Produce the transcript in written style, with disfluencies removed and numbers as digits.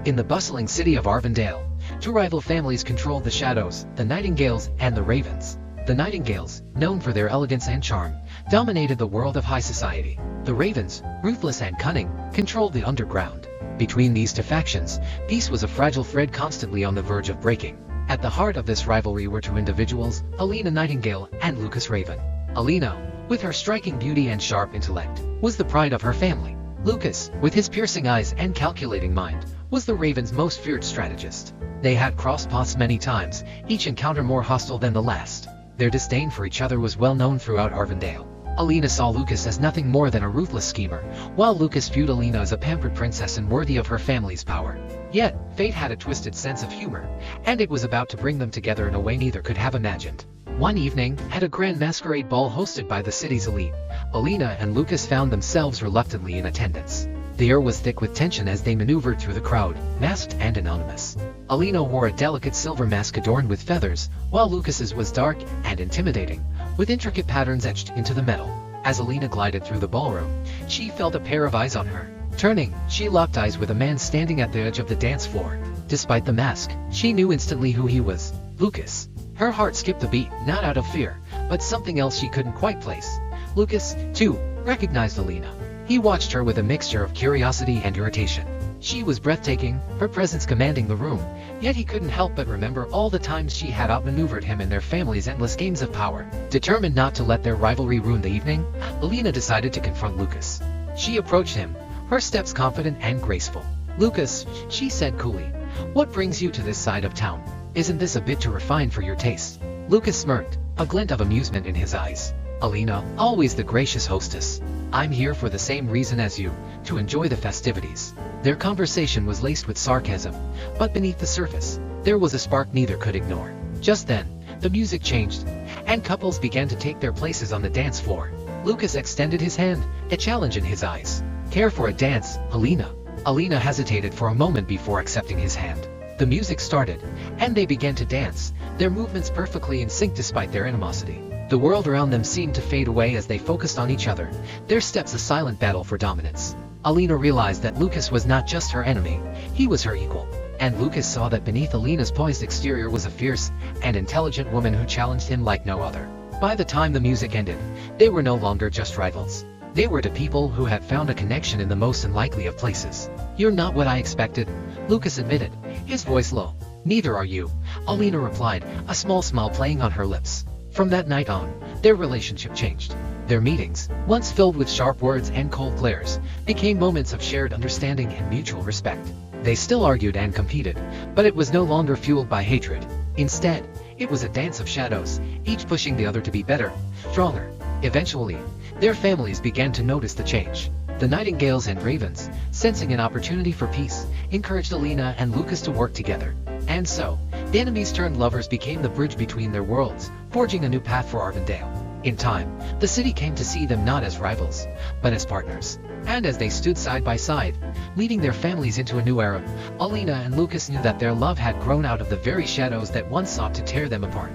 In the bustling city of Arvendale, two rival families controlled the shadows, the Nightingales and the Ravens. The Nightingales, known for their elegance and charm, dominated the world of high society. The Ravens, ruthless and cunning, controlled the underground. Between these two factions, peace was a fragile thread constantly on the verge of breaking. At the heart of this rivalry were two individuals, Alina Nightingale and Lucas Raven. Alina, with her striking beauty and sharp intellect, was the pride of her family. Lucas, with his piercing eyes and calculating mind, was the Ravens' most feared strategist. They had crossed paths many times, each encounter more hostile than the last. Their disdain for each other was well known throughout Arvendale. Alina saw Lucas as nothing more than a ruthless schemer, while Lucas viewed Alina as a pampered princess and worthy of her family's power. Yet, fate had a twisted sense of humor, and it was about to bring them together in a way neither could have imagined. One evening, at a grand masquerade ball hosted by the city's elite, Alina and Lucas found themselves reluctantly in attendance. The air was thick with tension as they maneuvered through the crowd, masked and anonymous. Alina wore a delicate silver mask adorned with feathers, while Lucas's was dark and intimidating, with intricate patterns etched into the metal. As Alina glided through the ballroom, she felt a pair of eyes on her. Turning, she locked eyes with a man standing at the edge of the dance floor. Despite the mask, she knew instantly who he was: Lucas. Her heart skipped a beat, not out of fear, but something else she couldn't quite place. Lucas, too, recognized Alina. He watched her with a mixture of curiosity and irritation. She was breathtaking, her presence commanding the room, yet he couldn't help but remember all the times she had outmaneuvered him in their family's endless games of power. Determined not to let their rivalry ruin the evening, Alina decided to confront Lucas. She approached him, her steps confident and graceful. "Lucas," she said coolly, "what brings you to this side of town? Isn't this a bit too refined for your taste?" Lucas smirked, a glint of amusement in his eyes. "Alina, always the gracious hostess. I'm here for the same reason as you, to enjoy the festivities." Their conversation was laced with sarcasm, but beneath the surface, there was a spark neither could ignore. Just then, the music changed, and couples began to take their places on the dance floor. Lucas extended his hand, a challenge in his eyes. "Care for a dance, Alina?" Alina hesitated for a moment before accepting his hand. The music started, and they began to dance, their movements perfectly in sync despite their animosity. The world around them seemed to fade away as they focused on each other, their steps a silent battle for dominance. Alina realized that Lucas was not just her enemy, he was her equal. And Lucas saw that beneath Alina's poised exterior was a fierce and intelligent woman who challenged him like no other. By the time the music ended, they were no longer just rivals. They were two people who had found a connection in the most unlikely of places. "You're not what I expected," Lucas admitted, his voice low. "Neither are you," Alina replied, a small smile playing on her lips. From that night on, their relationship changed. Their meetings, once filled with sharp words and cold glares, became moments of shared understanding and mutual respect. They still argued and competed, but it was no longer fueled by hatred. Instead, it was a dance of shadows, each pushing the other to be better, stronger. Eventually, their families began to notice the change. The Nightingales and Ravens, sensing an opportunity for peace, encouraged Alina and Lucas to work together. And so, the enemies turned lovers became the bridge between their worlds, forging a new path for Arvendale. In time, the city came to see them not as rivals, but as partners. And as they stood side by side, leading their families into a new era, Alina and Lucas knew that their love had grown out of the very shadows that once sought to tear them apart.